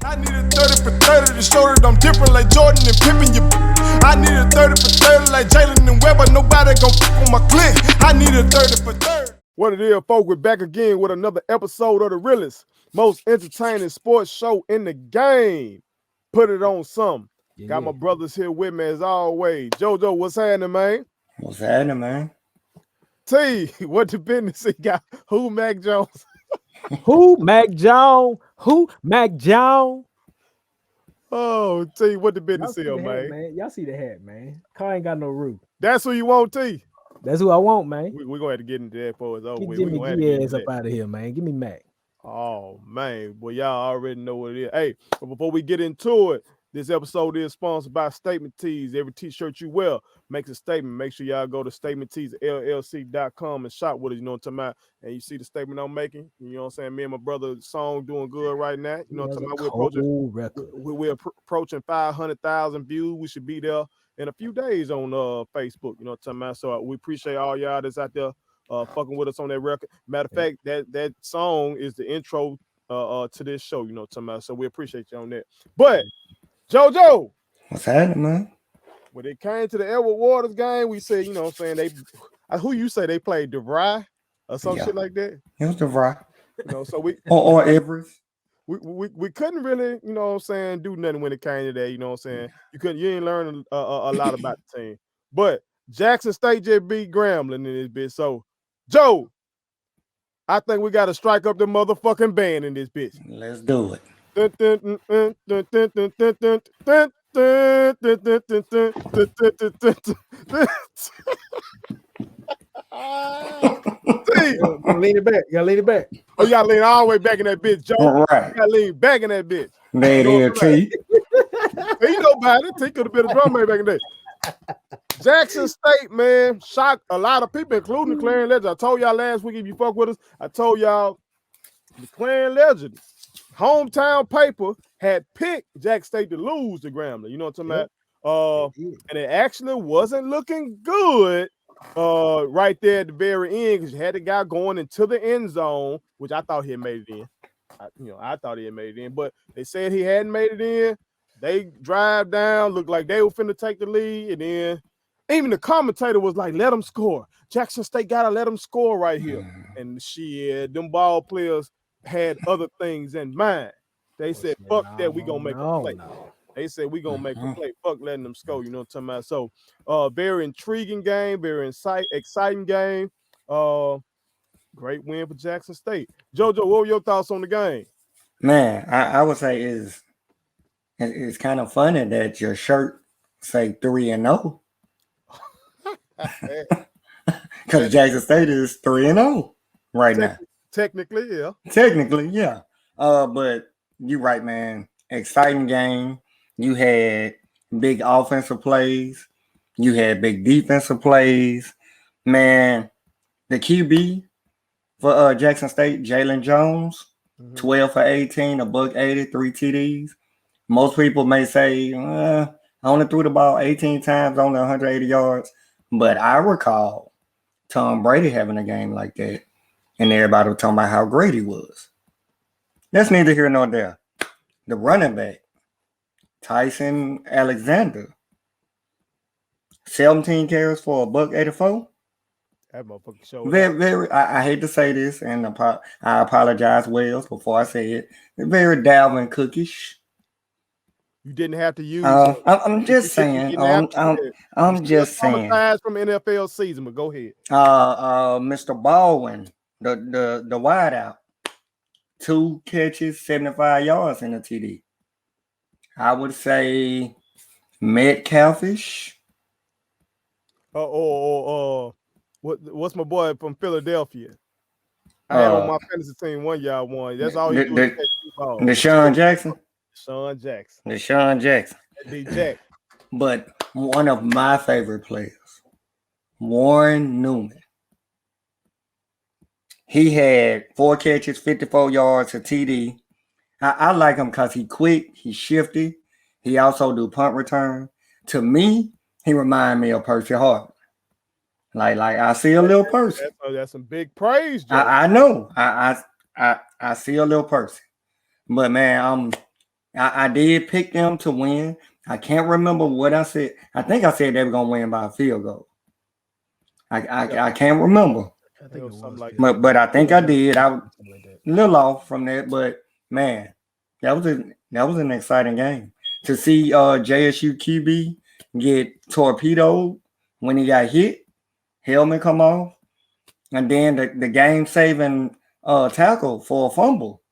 I need a 30 for 30 to show that I'm different like Jordan and Pippen. I need a 30 for 30 like Jalen and Webber. Nobody gon' fuck on my click. I need a 30 for 30. What it is, folks, we're back again with another episode of the realest, most entertaining sports show in the game. Put it on some. Yeah. Got my brothers here with me as always. JoJo, what's happening, man? What's happening, man? T, what the business he got? Who, Mac Jones? Who, Mac Jones? Who, Mac Jones? Oh, T, what the business is, man? Y'all see the hat, man. Car ain't got no roof. That's who you want, T? That's who I want, man. We're going to have to get into that for us. Get Jimmy ass up out of here, man. Give me Mac. Oh, man. Well, y'all already know what it is. Hey, but before we get into it, this episode is sponsored by Statement Tees. Every t-shirt you wear makes a statement. Make sure y'all go to statementteesllc.com and shop with us. You know what I'm talking about? And you see the statement I'm making. You know what I'm saying? Me and my brother song doing good right now. You know what I'm talking about? We're approaching 500,000 views. We should be there in a few days on Facebook. You know what I'm talking about? So we appreciate all y'all that's out there fucking with us on that record. Matter of fact, that song is the intro to this show. You know what I'm talking about? So we appreciate you on that. But JoJo, what's happening, man? When it came to the Edward Waters game, we said, you know what I'm saying, who you say they played DeVry or some shit like that? It was DeVry. You know, so we or Everest. We couldn't really, you know what I'm saying, do nothing when it came to that, you know what I'm saying? You ain't learn a lot about the team. But Jackson State just beat Grambling in this bitch. So, Joe, I think we gotta strike up the motherfucking band in this bitch. Let's do it. See, lean it back. You gotta lean it back. Oh, you gotta lean all the way back in that bitch, Joe. All right. You gotta lean back in that bitch. There it is, T. He know about it. T could have been a drum back in there. Jackson State, man, shocked a lot of people, including the Clarion Legend. I told y'all last week, if you fuck with us, I told y'all the Clarion Legend hometown paper had picked Jackson State to lose to Grambling. You know what I'm talking about? And it actually wasn't looking good right there at the very end because you had the guy going into the end zone, which I thought he had made it in. I thought he had made it in, but they said he hadn't made it in. They drive down, looked like they were finna take the lead, and then even the commentator was like, let them score. Jackson State gotta let them score right here. And shit, them ball players had other things in mind. They said, fuck that, we gonna make a play. They said, we gonna make a play. Fuck letting them score, you know what I'm talking about? So, very intriguing game, very exciting game. Great win for Jackson State. JoJo, what were your thoughts on the game? Man, I would say it's kind of funny that your shirt say 3-0. Because Jackson State is 3-0 right now. Technically, yeah. Technically, yeah. But you're right, man. Exciting game. You had big offensive plays. You had big defensive plays. Man, the QB for Jackson State, Jalen Jones, 12 for 18, $180, 3 TDs. Most people may say, I only threw the ball 18 times, only 180 yards. But I recall Tom Brady having a game like that. And everybody was talking about how great he was. That's neither here nor there. The running back, Tyson Alexander, 17 carries for $184. That motherfucker showed very. I hate to say this, and I apologize, Wells, before I say it. Very Dalvin Cookish. You didn't have to use. I'm just saying. I'm just saying. From NFL season, but go ahead. Mr. Baldwin, the wideout, 2 catches, 75 yards in the TD. I would say Metcalfish. What's my boy from Philadelphia? I had on my fantasy team one year I won. That's all he did. Deshaun Jackson. Deshaun Jackson. Big Jack. But one of my favorite players, Warren Newman. He had 4 catches, 54 yards, a TD. I like him because he quick, he's shifty. He also do punt return. To me, he remind me of Percy Harvin. Like I see a little person. That's some big praise, Joe. I know. I see a little person. But man, I did pick them to win. I can't remember what I said. I think I said they were gonna win by a field goal. I can't remember. I think it was something like But I think I did. I was something like that. a little off from that, but man, that was an exciting game to see JSU QB get torpedoed when he got hit, helmet come off, and then the game saving tackle for a fumble.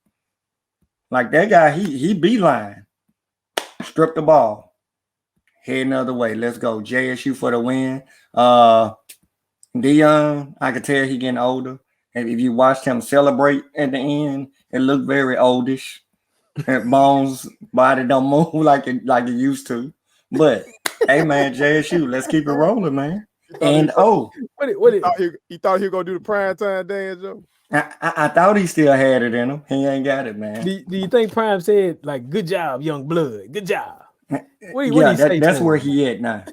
Like that guy, he beeline, stripped the ball, head another way. Let's go. JSU for the win. Deion, I could tell he getting older. And if you watched him celebrate at the end, it looked very oldish. And Bones' body don't move like it used to. But hey man, JSU, let's keep it rolling, man. And he thought he was gonna do the prime time dance, Joe. I thought he still had it in him. He ain't got it, man. Do you think Prime said like "Good job, young blood"? Good job. What do you say? That's where he at now.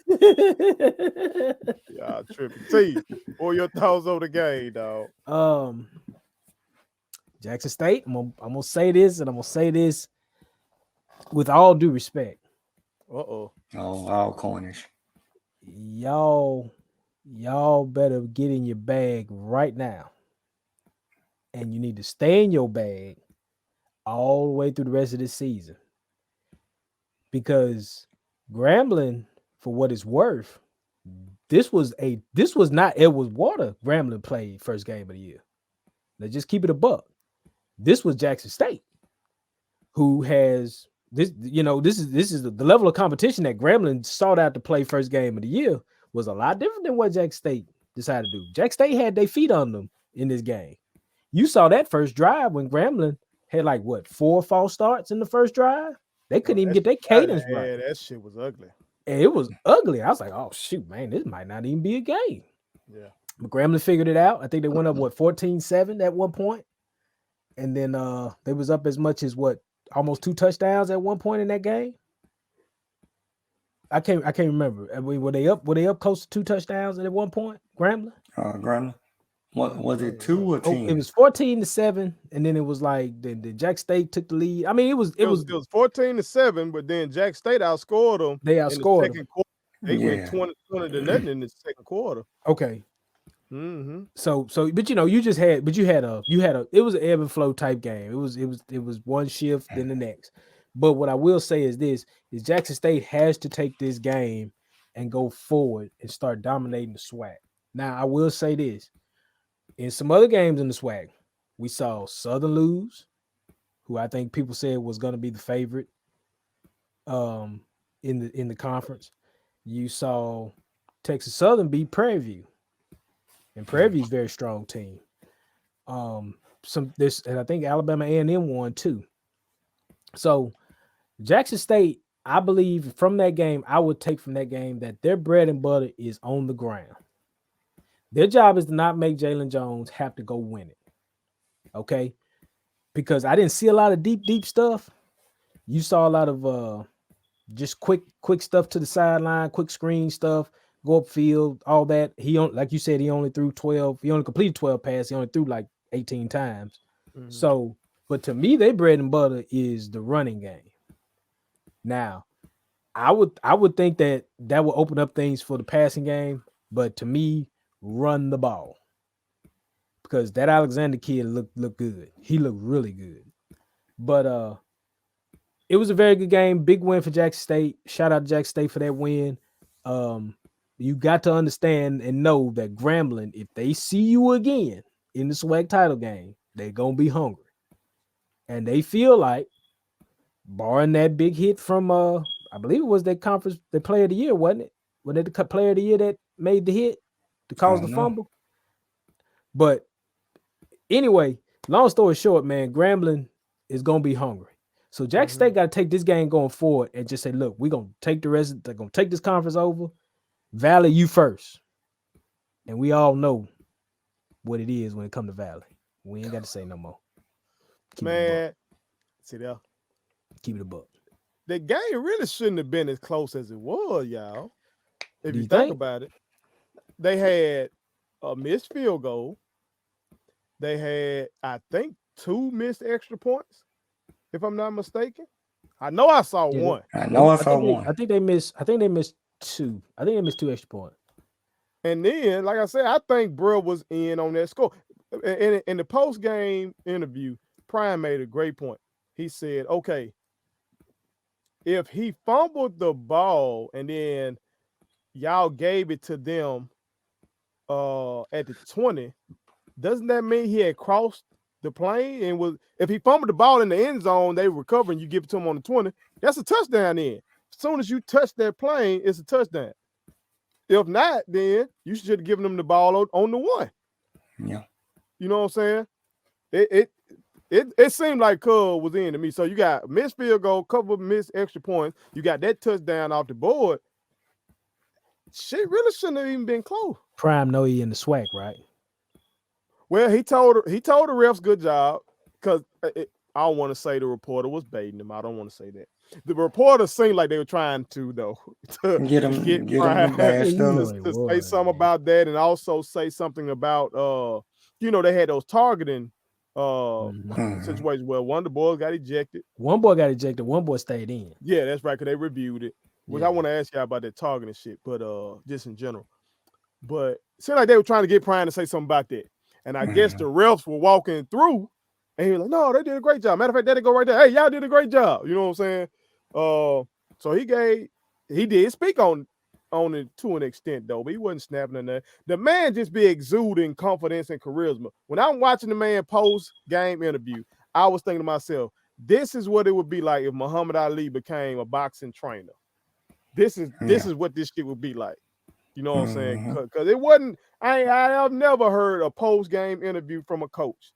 Yeah, tripping. T, what your thoughts on the game, dog? Jackson State. I'm gonna say this, and I'm gonna say this with all due respect. Oh, all Cornish. Y'all better get in your bag right now. And you need to stay in your bag all the way through the rest of this season. Because Grambling, for what it's worth, this was not Edwards Water Grambling played first game of the year. Let's just keep it a buck. This was Jackson State, who has this, this is the level of competition that Grambling sought out to play first game of the year was a lot different than what Jackson State decided to do. Jackson State had their feet on them in this game. You saw that first drive when Grambling had 4 false starts in the first drive. They couldn't even get their cadence right. Yeah, that shit was ugly. And it was ugly. I was like, oh shoot, man, this might not even be a game. Yeah. But Grambling figured it out. I think they went up 14-7 at one point. And then they was up as much as almost 2 touchdowns at one point in that game. I can't remember. I mean, were they up close to 2 touchdowns at one point? Grambling? Grambling. What was it, 2 or 10? It was 14-7, and then it was like the Jack State took the lead. I mean, it was 14-7, but then Jack State outscored them. They outscored in the second quarter. They went 20-0 in the second quarter. Okay. Mm-hmm. So, but you had it was an ebb and flow type game. It was one shift then the next. But what I will say is this: is Jackson State has to take this game and go forward and start dominating the SWAC. Now, I will say this. In some other games in the SWAC, we saw Southern lose, who I think people said was going to be the favorite in the conference. You saw Texas Southern beat Prairie View, and Prairie View's a very strong team. And I think Alabama A&M won too. So Jackson State, I believe from that game, I would take from that game that their bread and butter is on the ground. Their job is to not make Jalen Jones have to go win it. Okay? Because I didn't see a lot of deep stuff. You saw a lot of just quick stuff to the sideline, quick screen stuff, go upfield, all that. Like you said, he only threw 12. He only completed 12 passes. He only threw like 18 times. Mm-hmm. So, but to me, their bread and butter is the running game. Now, I would think that would open up things for the passing game, but to me, run the ball, because that Alexander kid looked good. He looked really good. But it was a very good game. Big win for Jackson State. Shout out to Jackson State for that win. You got to understand and know that Grambling, if they see you again in the SWAC title game, they're gonna be hungry, and they feel like, barring that big hit from I believe it was that conference, the player of the year, wasn't it? Was it the player of the year that made the hit to cause the fumble? But anyway, long story short, man, Grambling is gonna be hungry. So Jackson State got to take this game going forward and just say, look, we're gonna take they're gonna take this conference over. Valley, you first. And we all what it is when it comes to Valley. We ain't got to say no more. Man, see there. Keep it a buck. The game really shouldn't have been as close as it was, y'all. If you think about it, they had a missed field goal. They had, I think, 2 missed extra points, if I'm not mistaken. I know I saw Yeah, one. I know I saw one. I think they missed 2. I think they missed 2 extra points. And then, like I said, I think bro was in on that score. In the post game interview, Prime made a great point. He said, "Okay, if he fumbled the ball and then y'all gave it to them at the 20, doesn't that mean he had crossed the plane and was? If he fumbled the ball in the end zone, they recover and you give it to him on the 20. That's a touchdown. Then, as soon as you touch that plane, it's a touchdown. If not, then you should have given them the ball on the 1. Yeah, you know what I'm saying? It seemed like Cub was in to me. So you got missed field goal, couple of missed extra points. You got that touchdown off the board. Shit really shouldn't have even been close. Prime know he in the swag, right? Well, he told the refs good job because I don't want to say the reporter was baiting him. I don't want to say that. The reporter seemed like they were trying to though to get him Prime bashed to up. say something about that and also say something about they had those targeting situations where one of the boys got ejected. One boy got ejected. One boy stayed in. Yeah, that's right. Because they reviewed it. Which I want to ask y'all about that targeting shit, but just in general. But it seemed like they were trying to get Prime to say something about that. And I guess the refs were walking through and he was like, no, they did a great job. Matter of fact, they go right there. Hey, y'all did a great job. You know what I'm saying? So he did speak on it to an extent though, but he wasn't snapping in there. The man just be exuding confidence and charisma. When I'm watching the man post-game interview, I was thinking to myself, this is what it would be like if Muhammad Ali became a boxing trainer. This is what this shit would be like. You know what I'm saying? Because it wasn't. I've never heard a post-game interview from a coach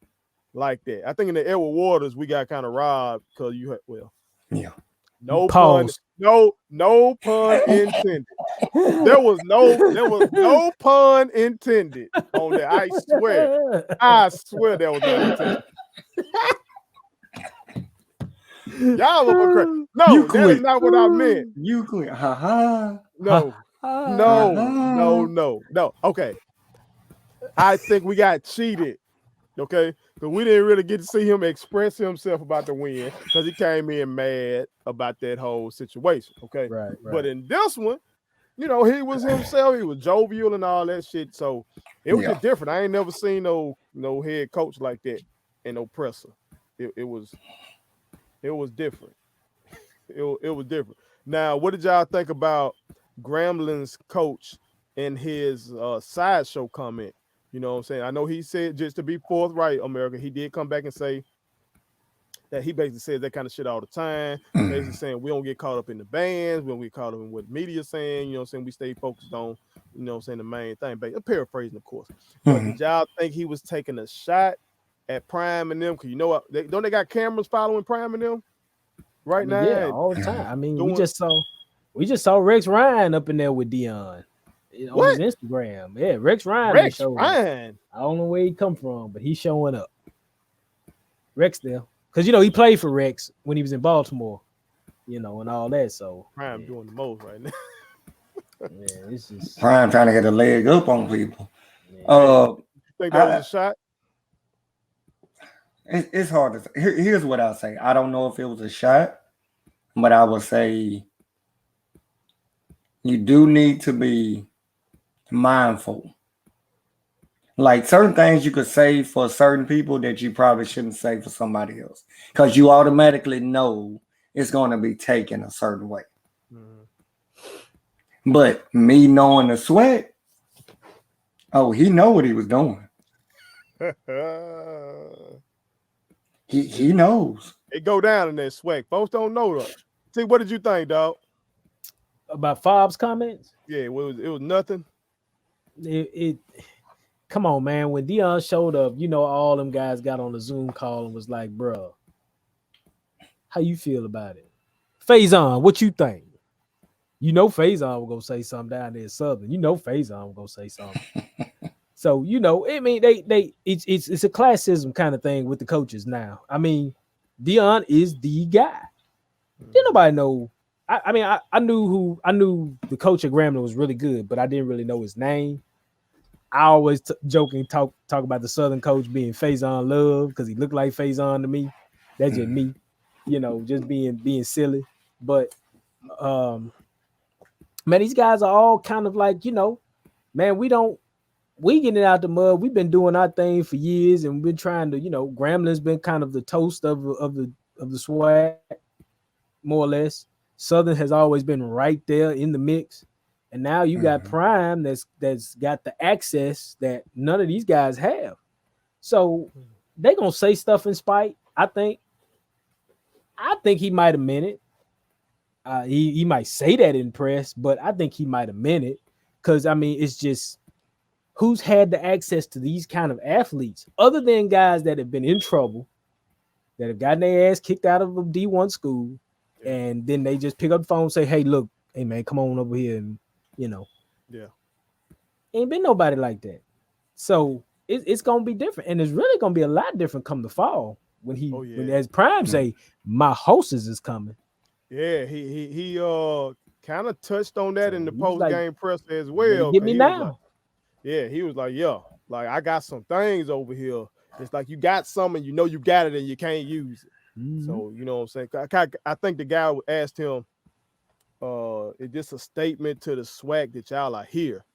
like that. I think in the Edward Waters we got kind of robbed because you had no Pause. pun, no pun intended. There was no pun intended on that. I swear there was no intended. Y'all were crazy. No, that is not what I meant. You quit. Ha. No. Okay. I think we got cheated. Okay. Because we didn't really get to see him express himself about the win because he came in mad about that whole situation. Okay. Right. But in this one, he was himself. He was jovial and all that shit. So it was just different. I ain't never seen no head coach like that and no presser. It was different. It was different. Now, what did y'all think about Grambling's coach and his sideshow comment? You know what I'm saying? I know he said, just to be forthright, America, he did come back and say that he basically says that kind of shit all the time. Basically saying we don't get caught up in the bands, we don't get caught up in what media saying, we stay focused on, the main thing. But I'm paraphrasing, of course. But did y'all think he was taking a shot at Prime and them? Because what? Don't they got cameras following Prime and them now? Yeah, all the time. I mean, we just saw Rex Ryan up in there with Deion. On his Instagram. Yeah, Rex Ryan. I don't know where he come from, but he's showing up. Rex there. Because he played for Rex when he was in Baltimore, and all that. So Prime doing the most right now. It's just Prime trying to get a leg up on people. You think that was a shot? It's hard to say. Here's what I'll say. I don't know if it was a shot, but I would say you do need to be mindful. Like certain things you could say for certain people that you probably shouldn't say for somebody else because you automatically know it's going to be taken a certain way. But me knowing the sweat, he know what he was doing. He knows. It go down in that swag. Folks don't know though. See, what did you think, dog? About Forbes' comments? Yeah, it was nothing. It come on, man. When Deion showed up, all them guys got on the Zoom call and was like, bro, how you feel about it? Faison, what you think? Faison will go say something down there in Southern. Faison will go say something. So, I mean, it's a classism kind of thing with the coaches now. I mean, Deion is the guy. Didn't nobody know. I knew the coach at Grambling was really good, but I didn't really know his name. I always joking talk about the Southern coach being Faison Love because he looked like Faison to me. That's just me. just being silly. But man, these guys are all kind of like, man, we getting it out the mud. We've been doing our thing for years, and we've been trying to, Grambling's been kind of the toast of the SWAC, more or less. Southern has always been right there in the mix, and now you got Prime that's got the access that none of these guys have. So they gonna say stuff in spite. I think he might have meant it. He might say that in press, but I think he might have meant it, because I mean, it's just, who's had the access to these kind of athletes other than guys that have been in trouble, that have gotten their ass kicked out of a D1 school, and then they just pick up the phone and say, hey, look, hey man, come on over here, and ain't been nobody like that. So it's gonna be different, and it's really gonna be a lot different come the fall when when, as Prime say, my hostess is coming. Yeah, he kind of touched on that in the post game press as well. Get me now. He was like, like I got some things over here. It's like you got some and you got it and you can't use it. So you know what I'm saying? I think the guy asked him, is this a statement to the SWAC that y'all are here?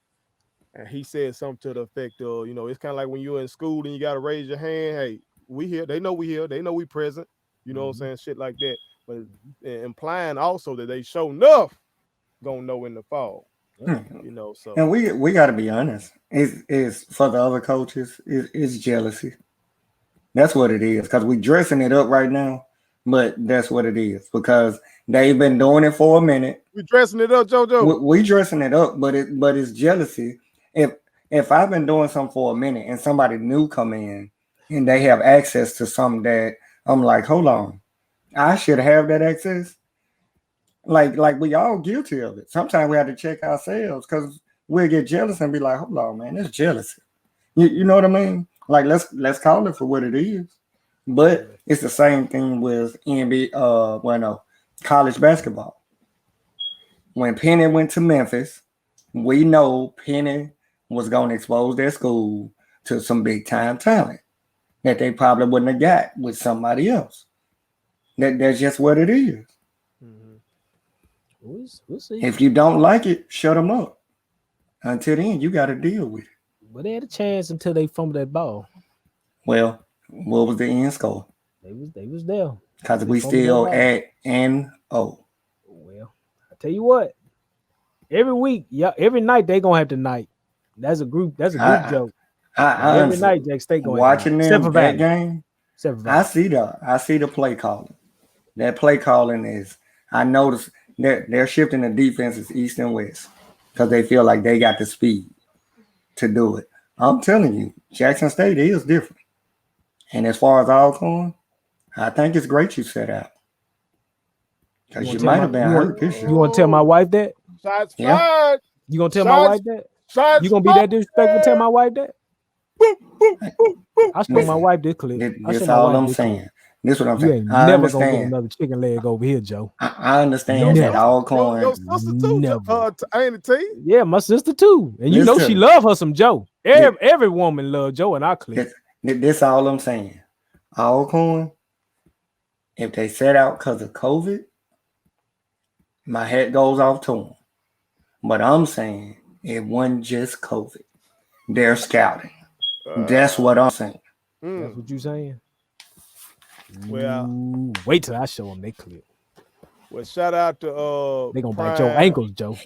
And he said something to the effect of, it's kind of like when you're in school and you got to raise your hand. Hey, we here. They know we here. They know we present. You know what I'm saying? Shit like that. But implying also that they show enough gonna know in the fall. So. And we got to be honest. It's for the other coaches. It's jealousy. That's what it is. Because we dressing it up right now, but that's what it is. Because they've been doing it for a minute. We dressing it up, JoJo. We dressing it up, but it's jealousy. If I've been doing something for a minute and somebody new come in and they have access to something that I'm like, hold on, I should have that access. Like we all guilty of it. Sometimes we have to check ourselves because we'll get jealous and be like, hold on, man, it's jealousy. You know what I mean? Like let's call it for what it is. But it's the same thing with college basketball. When Penny went to Memphis, we know Penny was going to expose their school to some big time talent that they probably wouldn't have got with somebody else. That's just what it is. We'll see. If you don't like it, shut them up. Until then, you got to deal with it. But they had a chance until they fumbled that ball. Well, what was the end score? They was there. Because we still at N-O. Well, I tell you what. Every week, every night they gonna have to night. That's a group joke. Every night, Jack State going watching them that game. I see the play calling. That play calling is, I noticed they're shifting the defenses east and west because they feel like they got the speed to do it. I'm telling you, Jackson State is different. And as far as Alcorn, I think it's great you set out. Because you might have been hurt this year. You want to tell my wife that? Shots fired. You gonna tell my wife that? You gonna be that disrespectful? Tell my wife that? I show my wife this clip. That's all I'm saying. This is what I'm saying. You ain't never gonna get another chicken leg over here, Joe. I understand that Alcorn. Your sister too. Ain't it T? Yeah, my sister too. And you know she love her some Joe. Every woman love Joe in our clip. This all I'm saying. Alcorn, if they set out because of COVID, my hat goes off to them. But I'm saying it wasn't just COVID. They're scouting. That's what I'm saying. That's what you saying? Well, wait till I show them they clip. Well, shout out to they gonna bite your ankles, Joe.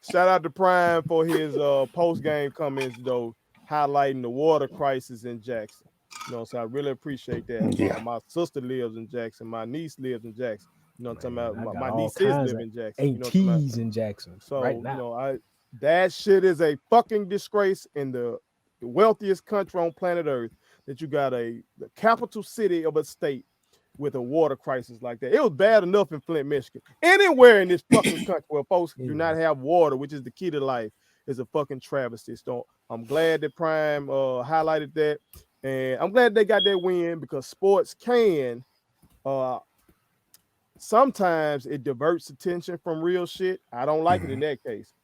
Shout out to Prime for his post game comments though, highlighting the water crisis in Jackson. So I really appreciate that. Yeah. My sister lives in Jackson. My niece lives in Jackson. You know what I'm talking about? My niece lives in Jackson. ATs in Jackson. So right now. That shit is a fucking disgrace in the wealthiest country on planet Earth that you got the capital city of a state with a water crisis like that. It was bad enough in Flint, Michigan. Anywhere in this fucking country where folks do not have water, which is the key to life, is a fucking travesty. So I'm glad that Prime highlighted that. And I'm glad they got that win because sports can sometimes it diverts attention from real shit. I don't like it in that case.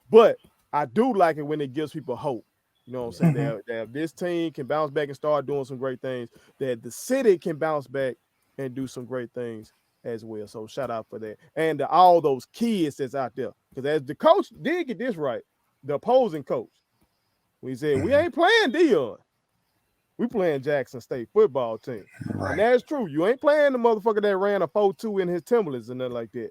But I do like it when it gives people hope. You know what I'm saying? That this team can bounce back and start doing some great things. That the city can bounce back and do some great things as well. So shout out for that. And to all those kids that's out there. Because as the coach did get this right, the opposing coach, we said, we ain't playing Deion. We playing Jackson State football team. Right. And that's true. You ain't playing the motherfucker that ran a 4-2 in his Timberlands and nothing like that.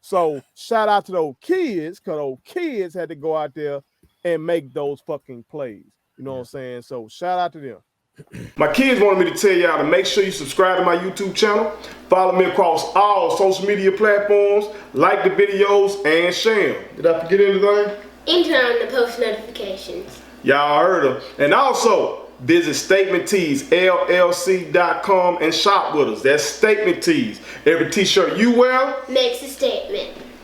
So shout out to those kids, because those kids had to go out there and make those fucking plays. You know what I'm saying? So shout out to them. My kids wanted me to tell y'all to make sure you subscribe to my YouTube channel, follow me across all social media platforms, like the videos, and share them. Did I forget anything? And turn on the post notifications. Y'all heard them. And also, visit StatementTeesLLC.com and shop with us. That's Statement Tees. Every t-shirt you wear Makes a statement.